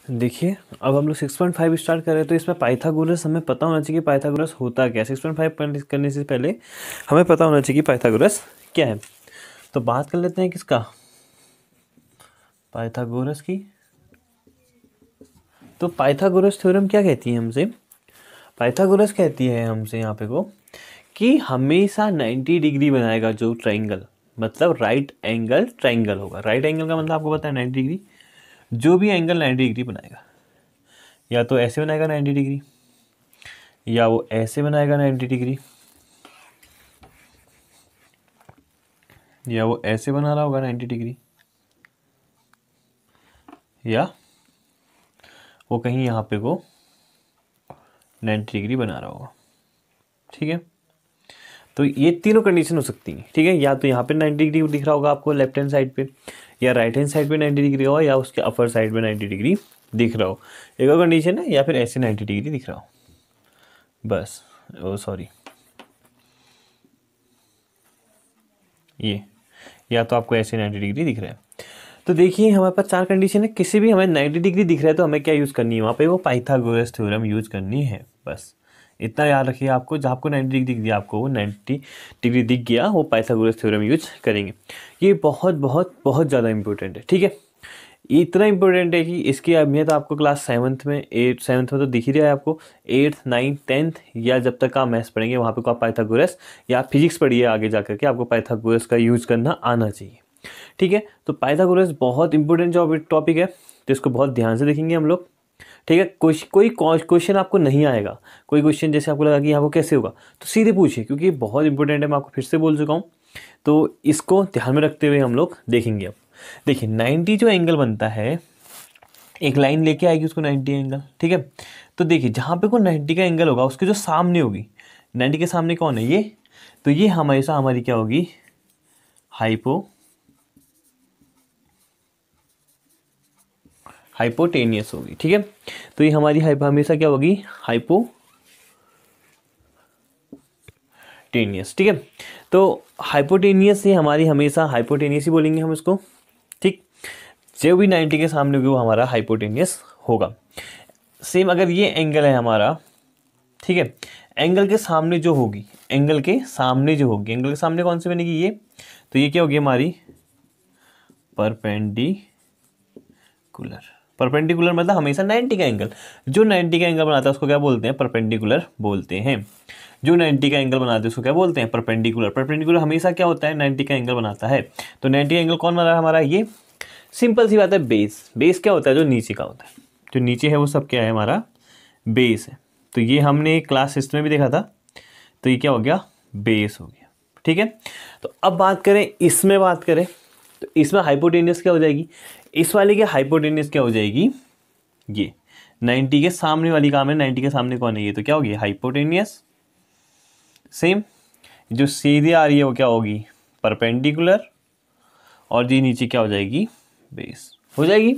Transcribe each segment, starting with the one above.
देखिए अब हम लोग 6.5 स्टार्ट कर रहे हैं, तो इसमें पाइथागोरस हमें पता होना चाहिए कि पाइथागोरस होता क्या है। 6.5 करने से पहले हमें पता होना चाहिए कि पाइथागोरस क्या है। तो बात कर लेते हैं किसका, पाइथागोरस की। तो पाइथागोरस थ्योरम क्या कहती है हमसे, पाइथागोरस कहती है हमसे यहाँ पे को कि हमेशा 90 डिग्री बनाएगा जो ट्राइंगल, मतलब राइट एंगल ट्राइंगल होगा। राइट एंगल का मतलब आपको पता है 90 डिग्री, जो भी एंगल 90 डिग्री बनाएगा, या तो ऐसे बनाएगा 90 डिग्री, या वो ऐसे बनाएगा 90 डिग्री, या वो ऐसे बना रहा होगा 90 डिग्री, या वो कहीं यहाँ पे को 90 डिग्री बना रहा होगा। ठीक है, तो ये तीनों कंडीशन हो सकती हैं। ठीक है, या तो यहाँ पे 90 डिग्री दिख रहा होगा आपको लेफ्ट हैंड साइड पे, या राइट हैंड साइड पे 90 डिग्री होगा, या उसके अपर साइड पे 90 डिग्री दिख रहा हो। एक और कंडीशन है, या फिर ऐसे 90 डिग्री दिख रहा हो बस। ओ सॉरी, ये या तो आपको ऐसे 90 डिग्री दिख रहा है। तो देखिए हमारे पास चार कंडीशन है, किसी भी हमें 90 डिग्री दिख रहा है तो हमें क्या यूज़ करनी है वहाँ पे, वो पाइथागोरस थ्योरम यूज़ करनी है। बस इतना याद रखिए आपको, जहाँ आपको 90 डिग्री दिख गया, आपको वो 90 डिग्री दिख गया, वो पाइथागोरस थ्योरम यूज करेंगे। ये बहुत बहुत बहुत ज़्यादा इंपॉर्टेंट है। ठीक है, ये इतना इंपॉर्टेंट है कि इसकी अहमियत आपको क्लास 7th में, 7th में तो दिख ही रहा है आपको, 8th 9th 10th, या जब तक आप मैथ्स पढ़ेंगे वहाँ पे को आप पाइथागोरस, या आप फिजिक्स पढ़िए आगे जा करके, आपको पाइथागोरस का यूज़ करना आना चाहिए। ठीक है, तो पाइथागोरस बहुत इंपॉर्टेंट टॉपिक है, तो इसको बहुत ध्यान से देखेंगे हम लोग। ठीक है, कोई क्वेश्चन आपको नहीं आएगा, कोई क्वेश्चन जैसे आपको लगा कि यहाँ को कैसे होगा, तो सीधे पूछिए, क्योंकि ये बहुत इंपॉर्टेंट है, मैं आपको फिर से बोल चुका हूँ। तो इसको ध्यान में रखते हुए हम लोग देखेंगे। अब देखिए 90 जो एंगल बनता है, एक लाइन लेके आएगी उसको 90 एंगल। ठीक है, तो देखिए जहाँ पे को 90 का एंगल होगा, उसके जो सामने होगी, 90 के सामने कौन है, ये, तो ये हमेशा हमारी क्या होगी, हाइपोटेनियस होगी। ठीक है, तो ये हमारी हमेशा क्या होगी, हाइपोटेनियस। ठीक है, तो हाइपोटेनियस से हमारी हमेशा हाइपोटेनियस ही बोलेंगे हम इसको। ठीक, जो भी 90 के सामने होगी वो हमारा हाइपोटेनियस होगा। सेम अगर ये एंगल है हमारा, ठीक है, एंगल के सामने जो होगी, एंगल के सामने जो होगी, एंगल के सामने कौन सी बनेगी, ये, तो ये क्या होगी हमारी परपेंडिकुलर मतलब हमेशा 90 का एंगल, जो 90 का एंगल बनाता है उसको क्या बोलते हैं, परपेंडिकुलर बोलते हैं। जो 90 का एंगल बनाते हैं उसको क्या बोलते हैं, परपेंडिकुलर हमेशा क्या होता है, 90 का एंगल बनाता है। तो 90 का एंगल कौन बना रहा है हमारा, ये सिंपल सी बात है, बेस क्या होता है, जो नीचे का होता है, जो नीचे है वो सब क्या है, हमारा बेस है। तो ये हमने क्लास 6 में भी देखा था, तो ये क्या हो गया, बेस हो गया। ठीक है, तो अब बात करें तो इसमें हाइपोटेनियस क्या हो जाएगी, इस वाले की हाइपोटेनियस क्या हो जाएगी, ये 90 के सामने वाली काम है, 90 के सामने कौन है, ये तो क्या होगी, हाइपोटेनियस। सेम जो सीधे आ रही है वो क्या होगी, परपेंडिकुलर, और जी नीचे क्या हो जाएगी, बेस हो जाएगी।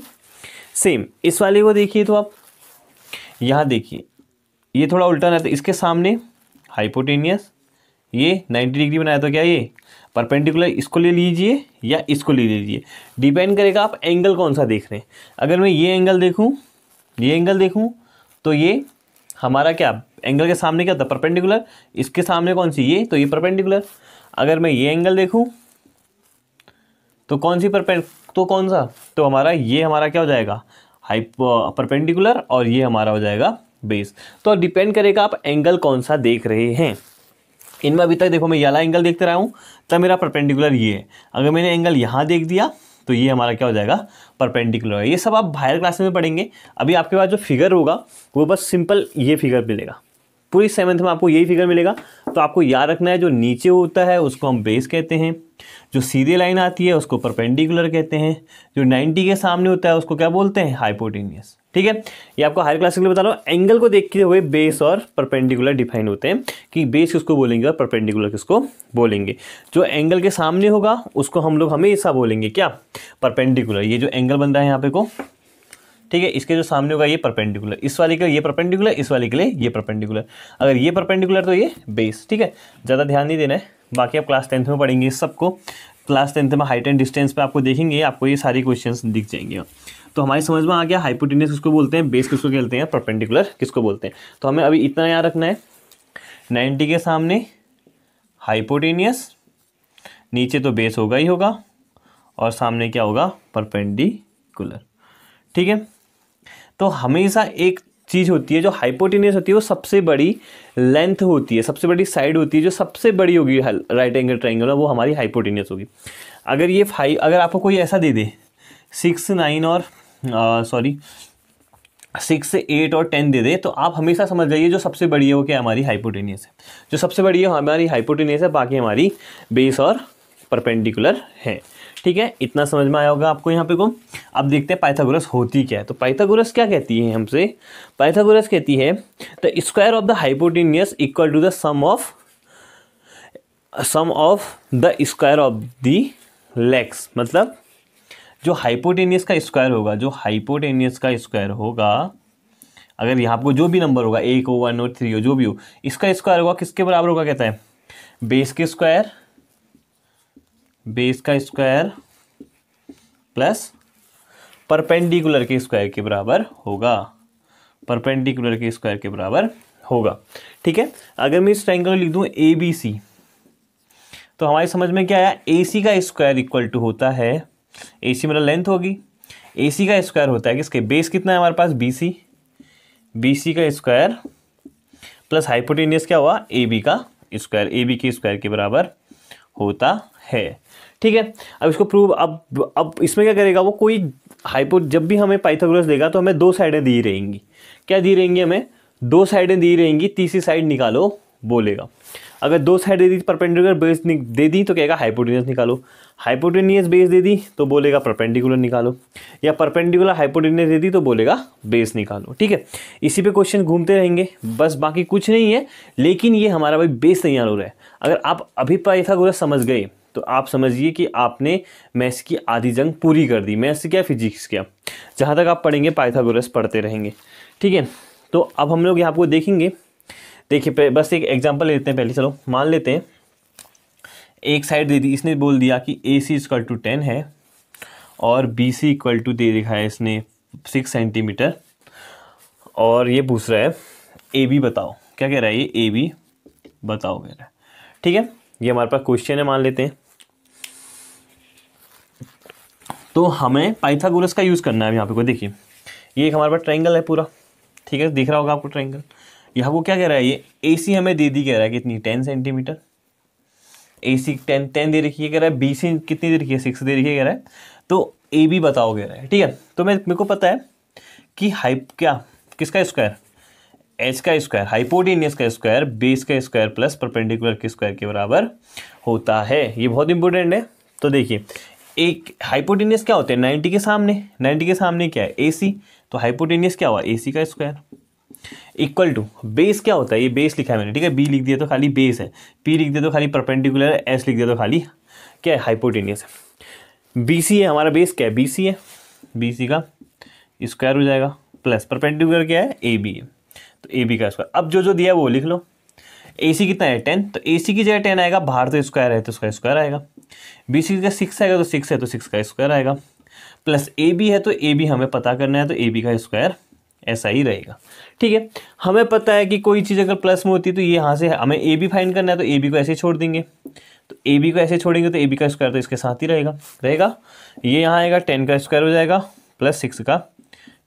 सेम इस वाले को देखिए, तो आप यहाँ देखिए, ये थोड़ा उल्टा रहता है, इसके सामने हाइपोटेनियस, ये 90 डिग्री बनाया तो क्या ये परपेंडिकुलर, इसको ले लीजिए या इसको ले लीजिए, डिपेंड करेगा आप एंगल कौन सा देख रहे हैं। अगर मैं ये एंगल देखूं तो ये हमारा क्या एंगल के सामने क्या होता है, परपेंडिकुलर, इसके सामने कौन सी, ये, तो ये परपेंडिकुलर। अगर मैं ये एंगल देखूं तो कौन सा, तो हमारा ये हमारा क्या हो जाएगा, परपेंडिकुलर, और ये हमारा हो जाएगा बेस। तो डिपेंड करेगा आप एंगल कौन सा देख रहे हैं। इनमें अभी तक देखो मैं ये वाला एंगल देखते रहा हूँ, तब मेरा परपेंडिकुलर ये है। अगर मैंने एंगल यहाँ देख दिया तो ये हमारा क्या हो जाएगा, परपेंडिकुलर है। ये सब आप हायर क्लास में पढ़ेंगे। अभी आपके पास जो फिगर होगा वो बस सिंपल ये फिगर मिलेगा, पूरी 7th में आपको यही फिगर मिलेगा। तो आपको याद रखना है, जो नीचे होता है उसको हम बेस कहते हैं, जो सीधी लाइन आती है उसको परपेंडिकुलर कहते हैं, जो 90 के सामने होता है उसको क्या बोलते हैं, हाइपोटेनियस। ठीक है, ये आपको हायर क्लास के लिए बता रहा हूँ। एंगल को देखते हुए बेस और परपेंडिकुलर डिफाइन होते हैं, कि बेस किसको बोलेंगे और परपेंडिकुलर किसको बोलेंगे। जो एंगल के सामने होगा उसको हम लोग हमेशा बोलेंगे क्या, परपेंडिकुलर। ये जो एंगल बन रहा है यहाँ पे को, ठीक है, इसके जो सामने होगा ये परपेंडिकुलर, इस वाले के लिए ये परपेंडिकुलर, इस वाले के लिए ये परपेंडिकुलर। अगर ये परपेंडिकुलर तो ये बेस। ठीक है, ज़्यादा ध्यान नहीं देना है, बाकी आप क्लास 10th में पढ़ेंगे इस सबको। क्लास 10th में हाइट एंड डिस्टेंस पे आपको देखेंगे, आपको ये सारी क्वेश्चंस दिख जाएंगे। तो हमारी समझ में आ गया हाइपोटेन्यूस किसको बोलते हैं, बेस किसको कहते हैं, परपेंडिकुलर किसको बोलते हैं। तो हमें अभी इतना याद रखना है, 90 के सामने हाइपोटेन्यूस, नीचे तो बेस होगा ही होगा, और सामने क्या होगा, परपेंडिकुलर। ठीक है, तो हमेशा एक चीज़ होती है जो हाइपोटेन्यूस होती है, वो सबसे बड़ी लेंथ होती है, सबसे बड़ी साइड होती है, जो सबसे बड़ी होगी राइट एंगल ट्रायंगल, वो हमारी हाइपोटेन्यूस होगी। अगर ये अगर आपको कोई ऐसा दे दे 6, 9 और 6, 8 और 10 दे दे, तो आप हमेशा समझ जाइए जो सबसे बड़ी है वो क्या, हमारी हाइपोटेन्यूस है। जो सबसे बड़ी है हमारी हाइपोटेन्यूस है, बाकी हमारी बेस और परपेंडिकुलर है। ठीक है, इतना समझ में आया होगा आपको यहाँ पे को। अब देखते हैं पाइथागोरस होती क्या है। तो पाइथागोरस क्या कहती है हमसे, पाइथागोरस कहती है the square of the hypotenuse equal to the sum of the square of the legs. मतलब जो हाइपोटेन्यूस का स्क्वायर होगा, जो हाइपोटेन्यूस का स्क्वायर होगा, अगर यहाँ आपको जो भी नंबर होगा 1 हो, 1 हो, 3 हो, जो भी हो, इसका स्क्वायर होगा किसके बराबर होगा, कहता है बेस के स्क्वायर, बेस का स्क्वायर प्लस परपेंडिकुलर के स्क्वायर के बराबर होगा, परपेंडिकुलर के स्क्वायर के बराबर होगा। ठीक है, अगर मैं इस ट्रायंगल लिख दूं ABC, तो हमारी समझ में क्या आया, AC का स्क्वायर इक्वल टू होता है, AC मतलब लेंथ होगी, AC का स्क्वायर होता है किसके, बेस कितना है हमारे पास BC, BC का स्क्वायर प्लस हाइपोटेन्यूस क्या हुआ, AB का स्क्वायर, AB के स्क्वायर के बराबर होता है। ठीक है, अब इसको प्रूव, अब इसमें क्या करेगा वो, कोई जब भी हमें पाइथागोरस देगा तो हमें दो साइडें दी रहेंगी। क्या दी रहेंगी, हमें दो साइडें दी रहेंगी, तीसरी साइड निकालो बोलेगा। अगर दो साइडें दी परपेंडिकुलर बेस दे दी तो कहेगा हाइपोटेन्यूस निकालो, हाइपोटेन्यूस बेस दे दी तो बोलेगा परपेंडिकुलर निकालो, या परपेंडिकुलर हाइपोटेन्यूस दे दी तो बोलेगा बेस निकालो। ठीक है, इसी पे क्वेश्चन घूमते रहेंगे, बस बाकी कुछ नहीं है। लेकिन ये हमारा भाई बेस तैयार हो रहा है। अगर आप अभी पाइथागोरस समझ गए तो आप समझिए कि आपने मैथ्स की आधी जंग पूरी कर दी। मैथ्स क्या, फिजिक्स क्या, जहाँ तक आप पढ़ेंगे पाइथागोरस पढ़ते रहेंगे। ठीक है, तो अब हम लोग यहाँ को देखेंगे। देखिए बस एक एग्जांपल लेते हैं पहले, चलो मान लेते हैं एक साइड दे दी, इसने बोल दिया कि AC इक्वल टू 10 है और BC इक्वल टू दे दिखा है इसने 6 सेंटीमीटर, और ये पूछ रहा है AB बताओ। क्या कह रहा है ये, AB बताओ कह रहा है। ठीक है, ये हमारे पास क्वेश्चन है, मान लेते हैं। तो हमें पाइथागोरस का यूज़ करना है यहाँ पे। कोई देखिए, ये एक हमारे पास ट्रायंगल है पूरा। ठीक है, दिख रहा होगा आपको ट्रायंगल। यहाँ को क्या कह रहा है, ये AC हमें दे दी, कह रहा है कितनी, 10 सेंटीमीटर। AC 10 दे रखी है, कह रहा है BC कितनी दे रखी है, 6 दे रखी है, कह रहा है तो AB बताओ कह रहा है। ठीक है, तो मेरे को पता है कि किसका स्क्वायर, H का स्क्वायर, हाइपोटेन्यूस का स्क्वायर बेस का स्क्वायर प्लस परपेंडिकुलर के स्क्वायर के बराबर होता है। ये बहुत इंपॉर्टेंट है। तो देखिए, एक हाइपोटेन्यूस क्या होते हैं, 90 के सामने, 90 के सामने क्या है AC, तो हाइपोटेन्यूस क्या हुआ, AC का स्क्वायर इक्वल टू बेस क्या होता है, ये बेस लिखा है मैंने। ठीक है, B लिख दिया तो खाली बेस है, P लिख दिया तो खाली परपेंडिकुलर है, S लिख दिया तो खाली क्या है, हाइपोटेन्यूस है। BC है हमारा बेस, क्या है BC है, BC का स्क्वायर हो जाएगा प्लस परपेंडिकुलर क्या है, AB है, तो AB का स्क्वायर। अब जो दिया है वो लिख लो। AC कितना है 10, तो AC की जगह 10 आएगा, बाहर तो स्क्वायर है तो उसका स्क्वायर आएगा। BC का 6 आएगा तो 6 है तो 6 का स्क्वायर आएगा, प्लस AB है तो AB हमें पता करना है तो AB का स्क्वायर ऐसा ही रहेगा। ठीक है, हमें पता है कि कोई चीज़ अगर प्लस में होती है तो ये यहाँ से हमें AB फाइंड करना है, तो AB को ऐसे छोड़ देंगे, तो AB को ऐसे छोड़ेंगे तो AB का स्क्वायर तो इसके साथ ही रहेगा। ये यहाँ आएगा 10 का स्क्वायर हो जाएगा प्लस 6 का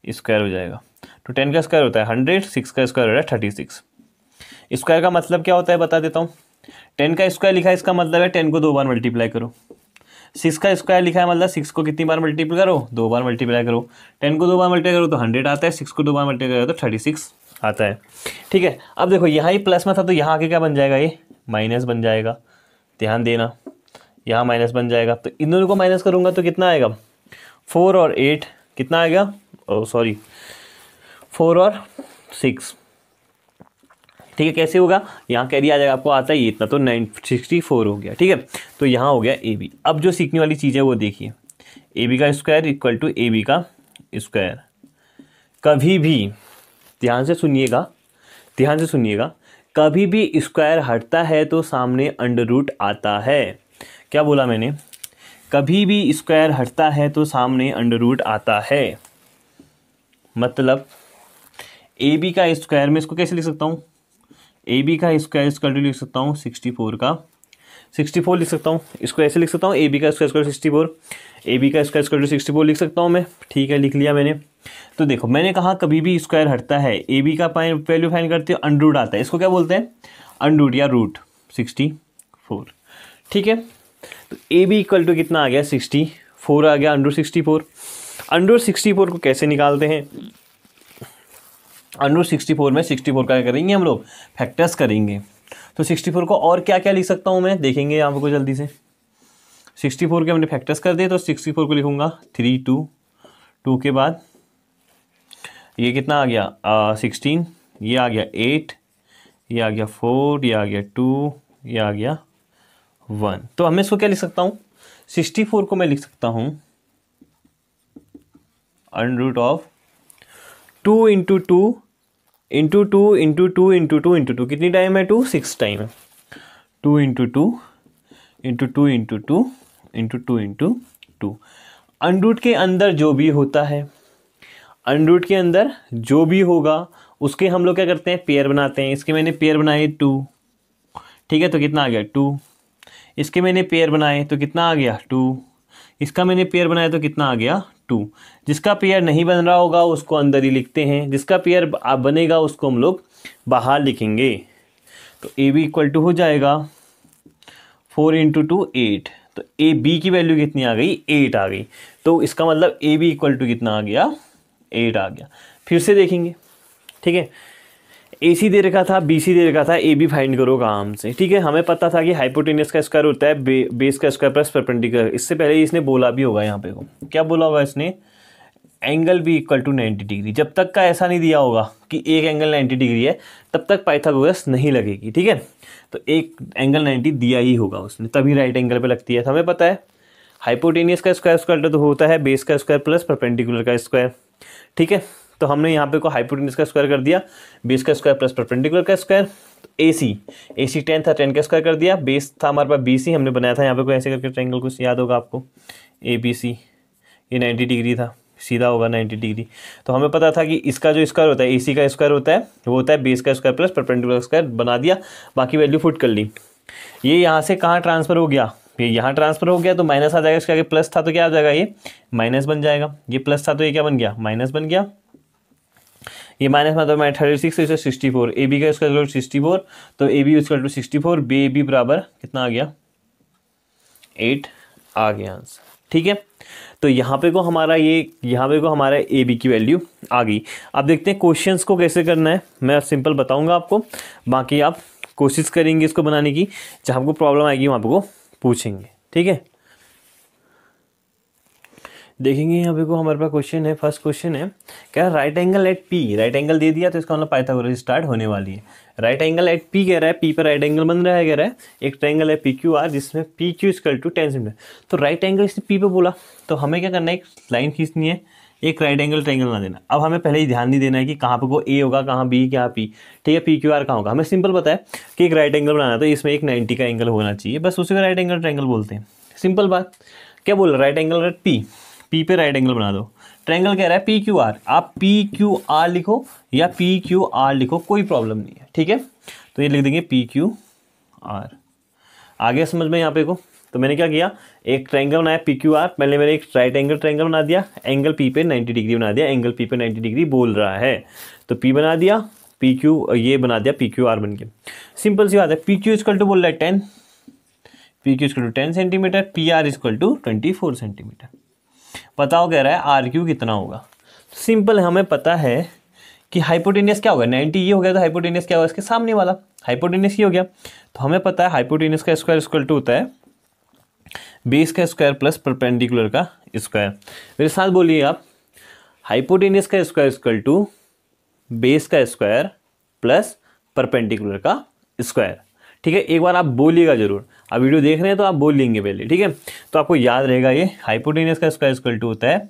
स्क्वायर हो जाएगा, तो 10 का स्क्वायर होता है 100, 6 का स्क्वायर हो रहा है 36। स्क्वायर का मतलब क्या होता है बता देता हूँ। 10 का स्क्वायर लिखा है, इसका मतलब है 10 को 2 बार मल्टीप्लाई करो। 6 का स्क्वायर लिखा है, मतलब 6 को कितनी बार मल्टीप्लाई करो, 2 बार मल्टीप्लाई करो। 10 को 2 बार मल्टीप्लाई करो तो 100 आता है, 6 को 2 बार मल्टीप्लाई करो तो 36 आता है। ठीक है, अब देखो यहाँ ही प्लस में था तो यहाँ आके क्या बन जाएगा, ये माइनस बन जाएगा। ध्यान देना, यहाँ माइनस बन जाएगा, तो इन दोनों को माइनस करूँगा तो कितना आएगा, 4 और 8 कितना आएगा, 4 और 6। ठीक है, कैसे होगा, यहाँ कैरी आ जाएगा, आपको आता ही इतना, तो 964 हो गया। ठीक है, तो यहाँ हो गया AB। अब जो सीखने वाली चीज़ है वो देखिए, AB का स्क्वायर इक्वल टू AB का स्क्वायर। कभी भी ध्यान से सुनिएगा, कभी भी स्क्वायर हटता है तो सामने अंडर रूट आता है। क्या बोला मैंने, कभी भी स्क्वायर हटता है तो सामने अंडर रूट आता है। मतलब ए बी का स्क्वायर में इसको कैसे लिख सकता हूँ, ए बी का स्क्वायर स्क्वायर लिख सकता हूँ 64 का 64 लिख सकता हूँ, इसको ऐसे लिख सकता हूँ ए बी का स्क्वायर 64, ए बी का स्क्वायर 64 लिख सकता हूँ मैं। ठीक है, लिख लिया मैंने। तो देखो मैंने कहा कभी भी स्क्वायर हटता है, ए बी का वैल्यू फाइंड करते हो अंडरूट आता है, इसको क्या बोलते हैं, अंडरूट या रूट 64। ठीक है, तो ए बी इक्वल टू कितना आ गया 64 आ गया, अंडरूट 64। अंडरूट 64 को कैसे निकालते हैं, अंडरूट 64 में 64 का क्या करेंगे हम लोग, फैक्टर्स करेंगे। तो 64 को और क्या क्या लिख सकता हूँ मैं, देखेंगे यहाँ पर जल्दी से। 64 के हमने फैक्टर्स कर दिए, तो 64 को लिखूंगा 3 2 के बाद ये कितना आ गया 16, ये आ गया 8, ये आ गया 4, ये आ गया 2, ये आ गया 1। तो हमें इसको क्या लिख सकता हूँ, 64 को मैं लिख सकता हूँ under root of 2 into 2 into 2 into 2 into 2 into 2, कितनी टाइम है 2, 6 टाइम है, 2 into 2 into 2 into 2 into 2 into 2। Under root के अंदर जो भी होता है, अंडरूट के अंदर जो भी होगा उसके हम लोग क्या करते हैं, पेयर बनाते हैं। इसके मैंने पेयर बनाए 2, ठीक है, तो कितना आ गया 2। इसके मैंने पेयर बनाए तो कितना आ गया 2। इसका मैंने पेयर बनाया तो कितना आ गया 2। जिसका पेयर नहीं बन रहा होगा उसको अंदर ही लिखते हैं, जिसका पेयर बनेगा उसको हम लोग बाहर लिखेंगे। तो ए बी इक्वल टू हो जाएगा 4 इंटू 2 8। तो ए बी की वैल्यू कितनी आ गई, 8 आ गई। तो इसका मतलब ए बी इक्वल टू कितना आ गया, 8 आ गया। फिर से देखेंगे, ठीक है, ए सी दे रखा था, बी सी दे रखा था, ए बी फाइंड करो काम से। ठीक है, हमें पता था कि हाइपोटेनियस का स्क्वायर होता है बेस का स्क्वायर प्लस परपेंडिकुलर। इससे पहले इसने बोला भी होगा, यहाँ पे को क्या बोला होगा इसने, angle B equal to 90 degree. जब तक का ऐसा नहीं दिया होगा कि एक एंगल 90 डिग्री है तब तक पाइथागोरस नहीं लगेगी। ठीक है, तो एक एंगल 90 दिया ही होगा उसने, तभी राइट एंगल पे लगती है। तो हमें पता है हाइपोटेनियस का स्क्वायर तो होता है बेस का स्क्वायर प्लस परपेंडिकुलर का स्क्वायर। ठीक है, तो हमने यहाँ पे को हाइपोटेनियस का स्क्वायर कर दिया, बेस का स्क्वायर प्लस परपेंडिकुलर का स्क्वायर। ए सी 10 था, 10 का स्क्वायर कर दिया। बेस था हमारे पास बी सी, हमने बनाया था यहाँ पे को ऐसे करके ट्रायंगल, कुछ याद होगा आपको, ए बी सी, ये 90 डिग्री था, सीधा होगा 90 डिग्री। तो हमें पता था कि इसका जो स्क्वायर होता है, ए सी का स्क्वायर होता है, वो होता है बेस का स्क्वायर प्लस परपेंडिकुलर स्क्वायर। बना दिया, बाकी वैल्यू फुट कर ली। ये यहाँ से कहाँ ट्रांसफर हो गया, ये यहाँ ट्रांसफर हो गया, तो माइनस आ जाएगा। इसके आगे प्लस था तो क्या आ जाएगा, ये माइनस बन जाएगा। ये प्लस था तो ये क्या बन गया, माइनस बन गया। ये माइनस मतलब मैं 36 से 64, ए बी का स्क्वायर 64, तो A B equal to 64, B A B बराबर कितना आ गया 8 आ गया आंसर। ठीक है, तो यहाँ पे को हमारा ए बी की वैल्यू आ गई। अब देखते हैं क्वेश्चंस को कैसे करना है, मैं सिंपल बताऊंगा आपको, बाकी आप कोशिश करेंगे इसको बनाने की, जहाँ आपको प्रॉब्लम आएगी वहाँ पे को पूछेंगे। ठीक है, देखेंगे यहाँ पे को हमारे पास क्वेश्चन है। फर्स्ट क्वेश्चन है क्या, right angle at P, right angle दे दिया तो इसका मतलब पाइथागोरस स्टार्ट होने वाली है। राइट एंगल एट पी कह रहा है, पी पर राइट एंगल बन रहा है, कह रहा है एक ट्रायंगल है पी क्यू आर जिसमें P Q equal to 10 centimetre. तो राइट एंगल इसने पी पे बोला, तो हमें क्या करना है, एक लाइन खींचनी है, एक राइट एंगल ट्रायंगल बना देना। अब हमें पहले ही ध्यान नहीं देना है कि कहाँ पे को ए होगा, कहाँ बी, क्या पी। ठीक है, पी क्यू आर कहाँ होगा, हमें सिंपल पता है कि एक राइट एंगल बनाना, तो इसमें एक 90 का एंगल होना चाहिए, बस उसी का राइट एंगल ट्रायंगल बोलते हैं। सिंपल बात, क्या बोल रहा है, right angle at P, P पे राइट एंगल बना दो। ट्रायंगल कह रहा है पी क्यू आर, आप पी क्यू आर लिखो या पी क्यू आर लिखो, कोई प्रॉब्लम नहीं है। ठीक है, तो ये लिख देंगे पी क्यू आर। आगे समझ में यहाँ पे को, तो मैंने क्या किया, एक ट्रायंगल बनाया पी क्यू आर, पहले मैंने एक राइट एंगल ट्रायंगल बना दिया, एंगल पी पे 90 डिग्री बना दिया, एंगल पी पे 90 डिग्री बोल रहा है, तो पी बना दिया, पी क्यू ये बना दिया, पी क्यू आर बन के। सिंपल सी बात है, पी क्यू इक्वल टू बोल रहा है 10, P Q equal to 10 centimetre, P R equal to 24 centimetre. बताओ कह रहा है आर क्यू कितना होगा। सिंपल है, हमें पता है कि हाइपोटेनियस क्या होगा, 90 ये हो गया, तो हाइपोटेनियस क्या होगा, इसके सामने वाला हाइपोटेनियस ये हो गया। तो हमें पता है हाइपोटेनियस का स्क्वायर इक्वल टू होता है बेस का स्क्वायर प्लस परपेंडिकुलर का स्क्वायर। मेरे साथ बोलिए आप, हाइपोटेनियस का स्क्वायर इक्वल टू बेस का स्क्वायर प्लस परपेंडिकुलर का स्क्वायर। ठीक है, एक बार आप बोलिएगा जरूर, आप वीडियो देख रहे हैं तो आप बोल लेंगे पहले। ठीक है, तो आपको याद रहेगा ये हाइपोटेनियस का स्क्वायर इक्वल टू होता है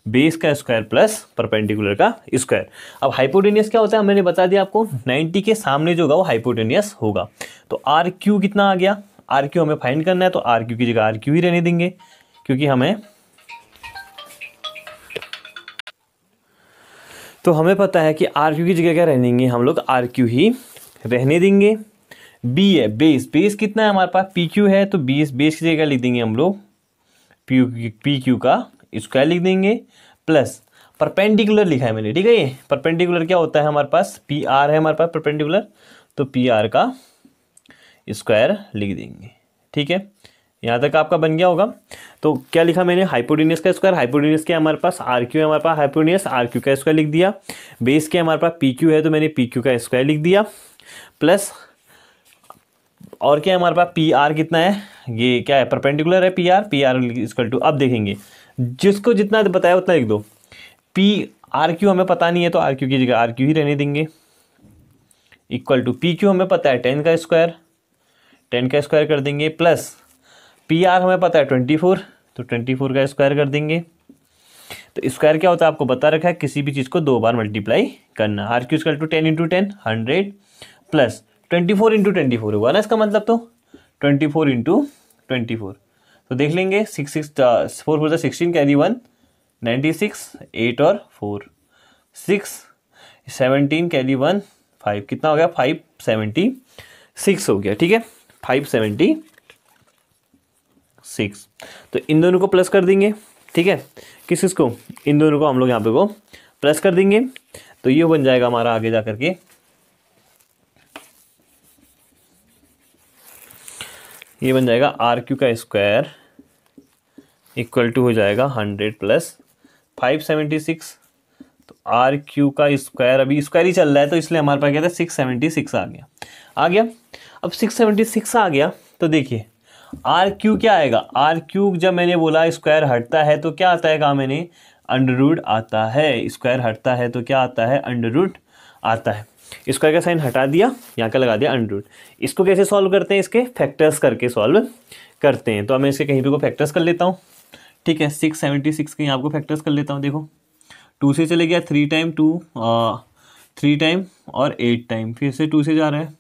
बेस का स्क्वायर प्लस परपेंडिकुलर का स्क्वायर। अब हाइपोटेनियस क्या होता है, मैंने बता दिया आपको, 90 के सामने जो होगा वो हाइपोटेनियस होगा। तो आर क्यू कितना आ गया, आर क्यू हमें फाइंड करना है, तो आर क्यू की जगह आर क्यू ही रहने देंगे, क्योंकि हमें तो हमें पता है कि आर क्यू की जगह क्या रहने देंगे हम लोग, आर क्यू ही रहने देंगे। बी है बेस, बेस कितना है हमारे पास, पी क्यू है, तो बेस बेस की जगह लिख देंगे हम लोग पी क्यू का स्क्वायर लिख देंगे, प्लस परपेंडिकुलर लिखा है मैंने, ठीक है। ये परपेंडिकुलर क्या होता है हमारे पास, पी आर है हमारे पास परपेंडिकुलर, तो पी आर का स्क्वायर लिख देंगे, ठीक है। यहाँ तक आपका बन गया होगा। तो क्या लिखा मैंने, हाइपोटेन्यूस का स्क्वायर, हाइपोटेन्यूस क्या हमारे पास, आर क्यू है हमारे पास, हाइपोटेन्यूस आर क्यू का स्क्वायर लिख दिया। बेस क्या हमारे पास, पी क्यू है, तो मैंने पी क्यू का स्क्वायर लिख दिया, प्लस और क्या है हमारे पास, पी आर कितना है, ये क्या है परपेंडिकुलर है, पी आर इक्वल टू, अब देखेंगे जिसको जितना बताया उतना लिख दो। पी आर क्यू हमें पता नहीं है, तो आर क्यू की जगह आर क्यू ही रहने देंगे, इक्वल टू पी क्यू हमें पता है 10 का स्क्वायर, 10 का स्क्वायर कर देंगे, प्लस पी आर हमें पता है 24, तो 24 का स्क्वायर कर देंगे। तो स्क्वायर क्या होता है आपको बता रखा है, किसी भी चीज़ को 2 बार मल्टीप्लाई करना। R Q equal to 10 into 10 100 plus 24 into 24 होगा ना इसका मतलब, तो 24 इंटू 24, तो देख लेंगे 6 6 4 4 16 कैरी 1 96 8 और 4 6 17 कैरी 1 5, कितना हो गया 576 हो गया, ठीक है 576। तो इन दोनों को प्लस कर देंगे, ठीक है, किसको, इन दोनों को हम लोग यहाँ पे को प्लस कर देंगे, तो ये बन जाएगा हमारा आगे जा करके, ये बन जाएगा आर क्यू का स्क्वायर इक्वल टू हो जाएगा 100 प्लस 576। तो आर क्यू का स्क्वायर, अभी स्क्वायर ही चल रहा है तो इसलिए हमारे पास क्या था 676 आ गया। अब 676 आ गया तो देखिए आर क्यू क्या आएगा, आर क्यू जब मैंने बोला स्क्वायर हटता है तो क्या आता है, कहा मैंने अंडर रूट आता है, स्क्वायर हटता है तो क्या आता है अंडर रूट आता है। स्क्वायर का साइन हटा दिया, यहाँ का लगा दिया अंडर रूट। इसको कैसे सॉल्व करते हैं, इसके फैक्टर्स करके सॉल्व करते हैं। तो अब मैं इसके कहीं पे को फैक्टर्स कर लेता हूँ, ठीक है 676 के यहाँ को फैक्टर्स कर लेता हूँ। देखो 2 से चले गया 3 टाइम 2 3 टाइम और 8 टाइम, फिर से 2 से जा रहा है,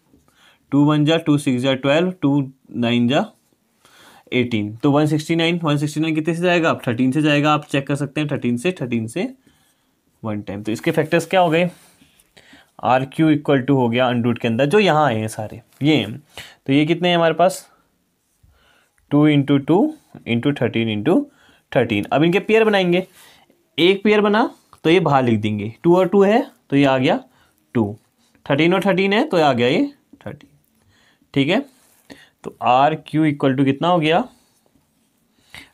2 1 जा 2 6 जा 12 2 9 जा 18, तो 169 कितने से जाएगा, आप 13 से जाएगा, आप चेक कर सकते हैं 13 से 1 टाइम। तो इसके फैक्टर्स क्या हो गए, आर क्यू इक्वल टू हो गया अंडर रूट के अंदर जो यहाँ आए हैं सारे ये हैं, तो ये कितने हैं हमारे पास 2 इंटू 2 इंटू 13 इंटू 13। अब इनके पेयर बनाएंगे, एक पेयर बना तो ये बाहर लिख देंगे, 2 और 2 है तो ये आ गया 2, 13 और 13 है तो आ गया ये 13, ठीक है। तो आर क्यू इक्वल टू कितना हो गया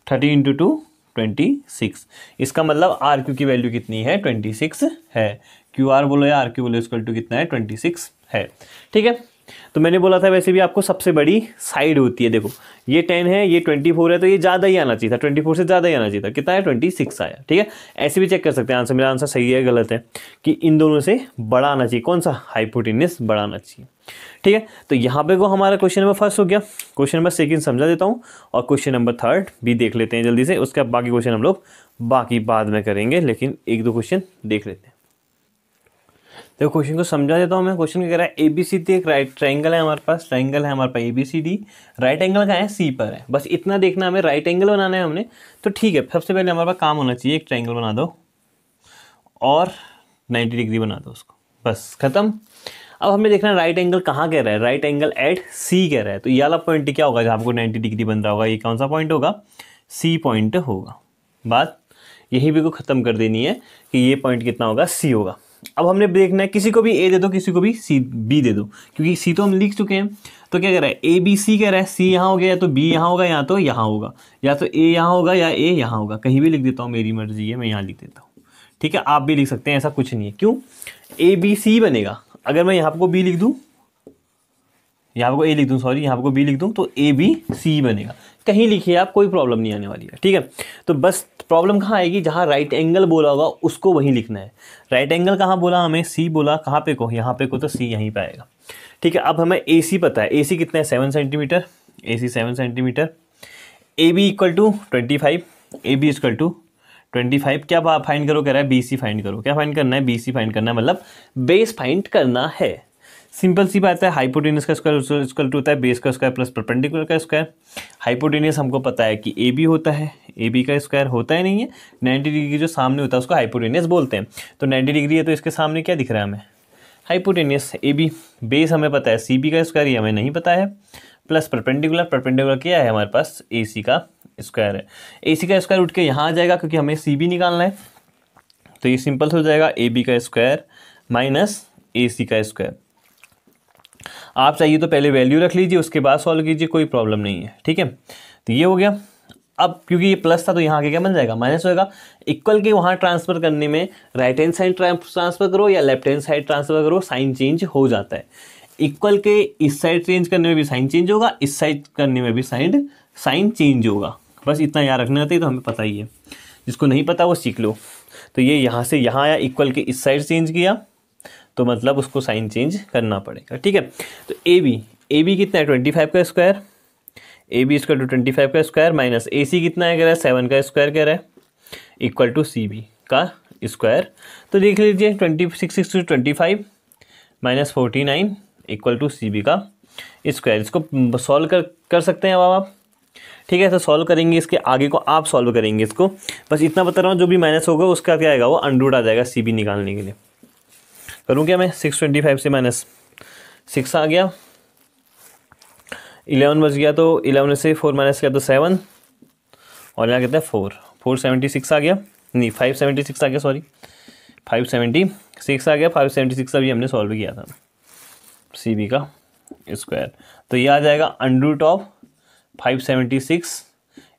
30 इंटू 2 26। इसका मतलब आर क्यू की वैल्यू कितनी है 26 है, क्यू आर बोलो या आर क्यू बोलो इक्वल टू कितना है 26 है, ठीक है। तो मैंने बोला था वैसे भी आपको सबसे बड़ी साइड होती है, देखो ये 10 है ये 24 है तो ये ज़्यादा ही आना चाहिए था, 24 से ज़्यादा ही आना चाहिए था, कितना है 26 आया, ठीक है। ऐसे भी चेक कर सकते हैं आंसर, मेरा आंसर सही है गलत है, कि इन दोनों से बड़ा आना चाहिए, कौन सा हाइपोटेन्यूस बड़ा आना चाहिए, ठीक है। तो यहाँ पे को हमारा क्वेश्चन नंबर फर्स्ट हो गया। क्वेश्चन नंबर सेकंड समझा देता हूँ और क्वेश्चन नंबर थर्ड भी देख लेते हैं जल्दी से, उसके बाकी क्वेश्चन हम लोग बाकी बाद में करेंगे, लेकिन 1-2 क्वेश्चन देख लेते हैं। देखो क्वेश्चन को समझा देता हूँ मैं। क्वेश्चन क्या कह रहा है, ABCD एक राइट ट्राइंगल है हमारे पास, ट्राइंगल है हमारे पास ABCD, राइट एंगल का है C पर है, बस इतना देखना हमें, राइट एंगल बनाना है हमने, तो ठीक है। सबसे पहले हमारे पास काम होना चाहिए, एक ट्राइंगल बना दो और 90 डिग्री बना दो उसको, बस खत्म। अब हमें देखना है राइट एंगल कहाँ कह रहा है, राइट एंगल एट C कह रहा है, तो ये वाला पॉइंट क्या होगा जहाँ आपको 90 डिग्री बन रहा होगा, ये कौन सा पॉइंट होगा, C पॉइंट होगा। बात यही भी को ख़त्म कर देनी है कि ये पॉइंट कितना होगा, C होगा। अब हमने देखना है, किसी को भी A दे दो, किसी को भी B दे दो, क्योंकि C तो हम लिख चुके हैं। तो क्या कह रहा है, ABC कह रहा है, C यहाँ हो गया, या तो B यहाँ होगा या तो यहाँ होगा, या तो A यहाँ होगा या A यहाँ होगा, कहीं भी लिख देता हूँ, मेरी मर्जी है, मैं यहाँ लिख देता हूँ, ठीक है। आप भी लिख सकते हैं, ऐसा कुछ नहीं है। क्यों, ABC बनेगा, अगर मैं यहाँ को B लिख दूँ, यहाँ को A लिख दूँ, सॉरी यहाँ को B लिख दूँ, तो ABC बनेगा, कहीं लिखिए आप, कोई प्रॉब्लम नहीं आने वाली है, ठीक है। तो बस प्रॉब्लम कहाँ आएगी, जहाँ राइट एंगल बोला होगा उसको वहीं लिखना है। राइट एंगल कहाँ बोला हमें, C बोला, कहाँ पे को, यहाँ पे को, तो C यहीं पे आएगा, ठीक है। अब हमें AC पता है, AC कितना है 7 centimetre, AC 7 centimetre, AB equal to 25, AB equal to 25, क्या फाइंड करो कह रहा है, BC फाइंड करो, क्या फाइंड करना है, BC फाइंड करना है, मतलब बेस फाइंड करना है। सिंपल सी बात है, हाइपोटेन्यूस का स्क्वायर इक्वल टू होता है बेस का स्क्वायर प्लस परपेंडिकुलर का स्क्वायर। हाइपोटेन्यूस हमको पता है कि AB होता है, ए बी का स्क्वायर होता ही नहीं है। 90 डिग्री जो सामने होता है उसको हाइपोटेनियस बोलते हैं। तो 90 डिग्री है तो इसके सामने क्या दिख रहा है हमें, हाइपोटेनियस। ए बी बेस हमें पता है, सी बी का स्क्वायर ये हमें नहीं पता है, प्लस परपेंडिकुलर, परपेंडिकुलर क्या है हमारे पास, ए सी का स्क्वायर है। ए सी का स्क्वायर उठ के यहाँ आ जाएगा क्योंकि हमें सी बी निकालना है, तो ये सिंपल हो जाएगा ए बी का स्क्वायर माइनस ए सी का स्क्वायर। आप चाहिए तो पहले वैल्यू रख लीजिए, उसके बाद सॉल्व कीजिए, कोई प्रॉब्लम नहीं है, ठीक है। तो ये हो गया। अब क्योंकि ये प्लस था तो यहाँ आगे क्या बन जाएगा, माइनस होएगा। इक्वल के वहाँ ट्रांसफर करने में राइट हैंड साइड ट्रांसफर करो या लेफ्ट हैंड साइड ट्रांसफर करो, साइन चेंज हो जाता है। इक्वल के इस साइड चेंज करने में भी साइन चेंज होगा, इस साइड करने में भी साइन चेंज होगा। बस इतना याद रखना है, तो हमें पता ही है, जिसको नहीं पता वो सीख लो। तो ये यहाँ से यहाँ आया, इक्वल के इस साइड चेंज किया तो मतलब उसको साइन चेंज करना पड़ेगा, ठीक है। तो ए बी कितना है 25 का square, A B square to 25 का स्क्वायर माइनस ए सी कितना है कह रहा है 7 का स्क्वायर कह रहा है, इक्वल टू सी बी का स्क्वायर। तो देख लीजिए 26 to 25 minus 49 equal to C B का स्क्वायर। इसको सॉल्व कर सकते हैं अब आप, ठीक है। तो सॉल्व करेंगे, इसके आगे को आप सॉल्व करेंगे इसको। बस इतना बता रहा हूँ, जो भी माइनस होगा उसका क्या आएगा, वो अंडर आ जाएगा सी बी निकालने के लिए। करूँ क्या मैं, 625 से माइनस 6 आ गया, 11 बच गया, तो 11 से 4 माइनस किया तो 7, और यहाँ कहते हैं 476 आ गया, नहीं 576 आ गया, सॉरी 576 आ गया। 576 अभी हमने सॉल्व किया था सी बी का स्क्वायर। तो ये आ जाएगा under of 576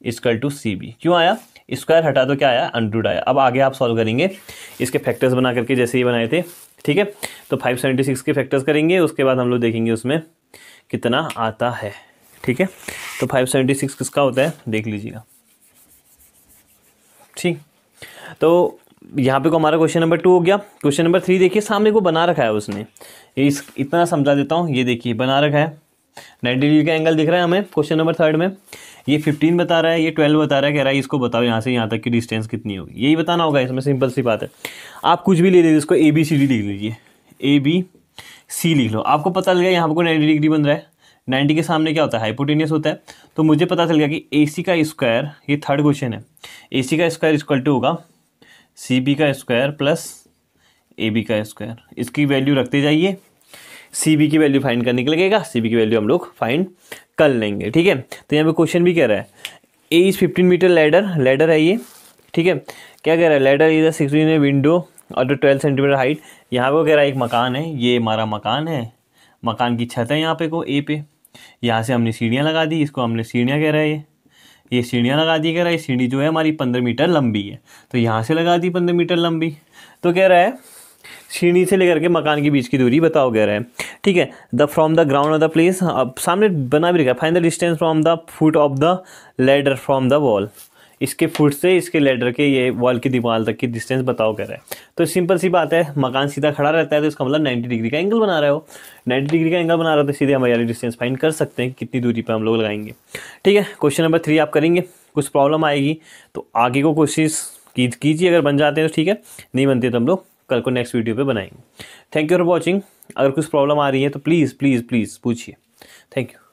equal to C B. क्यों आया, स्क्वायर हटा तो क्या आया, अंडर आया। अब आगे आप सॉल्व करेंगे इसके फैक्टर्स बना करके, जैसे ये बनाए थे, ठीक है। तो 576 के फैक्टर्स करेंगे, उसके बाद हम लोग देखेंगे उसमें कितना आता है, ठीक है। तो 576 किसका होता है देख लीजिएगा, ठीक। तो यहाँ पे को हमारा क्वेश्चन नंबर 2 हो गया। क्वेश्चन नंबर 3 देखिए, सामने को बना रखा है उसने, इतना समझा देता हूँ। ये देखिए बना रखा है, 90 डिग्री का एंगल दिख रहा है हमें क्वेश्चन नंबर 3 में। ये 15 बता रहा है, ये 12 बता रहा है, कह रहा है इसको बताओ यहाँ से यहाँ तक की डिस्टेंस कितनी होगी, यही बताना होगा इसमें, सिंपल सी बात है। आप कुछ भी ले लीजिए, इसको ए बी सी डी लिख लीजिए, ए बी सी लिख लो। आपको पता लग गया यहाँ पर कोई 90 डिग्री बन रहा है, 90 के सामने क्या होता है, हाइपोटेनियस होता है। तो मुझे पता चल गया कि ए सी का स्क्वायर, ये थर्ड क्वेश्चन है, ए सी का स्क्वायर इक्वल टू होगा सी बी का स्क्वायर प्लस ए बी का स्क्वायर। इसकी वैल्यू रखते जाइए, सी बी की वैल्यू फाइंड करने के लगेगा, सी बी की वैल्यू हम लोग फाइंड कर लेंगे, ठीक है। तो यहाँ पे क्वेश्चन भी कह रहा है ए इज़ 15 मीटर लैडर है ये, ठीक है। क्या कह रहा है, लैडर इज 16 विंडो और 12 सेंटीमीटर हाइट। यहाँ पे कह रहा है एक मकान है, ये हमारा मकान है, मकान की छत है यहाँ पे को ए पे, यहाँ से हमने सीढ़ियाँ लगा दी, इसको हमने सीढ़ियाँ कह रहा है, ये सीढ़ियाँ लगा दी, कह रहा है सीढ़ी जो है हमारी 15 मीटर लंबी है, तो यहाँ से लगा दी 15 मीटर लंबी। तो कह रहा है सीढ़ी से लेकर के मकान के बीच की दूरी बताओ, कह रहा है, ठीक है। The from the ground of the place, अब सामने बना भी रखा है, find the distance from the foot of the ladder from the wall. इसके फुट से इसके लैडर के ये वॉल की दीवार तक की डिस्टेंस बताओ, कह रहा है। तो सिंपल सी बात है, मकान सीधा खड़ा रहता है तो इसका मतलब 90 डिग्री का एंगल बना रहा हो, 90 डिग्री का एंगल बना रहा हो, तो सीधे हम वाली डिस्टेंस फाइंड कर सकते हैं कितनी दूरी पर हम लोग लगाएंगे, ठीक है। क्वेश्चन नंबर 3 आप करेंगे, कुछ प्रॉब्लम आएगी तो आगे को कोशिश कीजिए, अगर बन जाते हैं तो ठीक है, नहीं बनते तो हम लोग कल को नेक्स्ट वीडियो पे बनाएंगे। Thank you for watching. अगर कुछ प्रॉब्लम आ रही है तो प्लीज़ प्लीज़ प्लीज़ पूछिए। Thank you.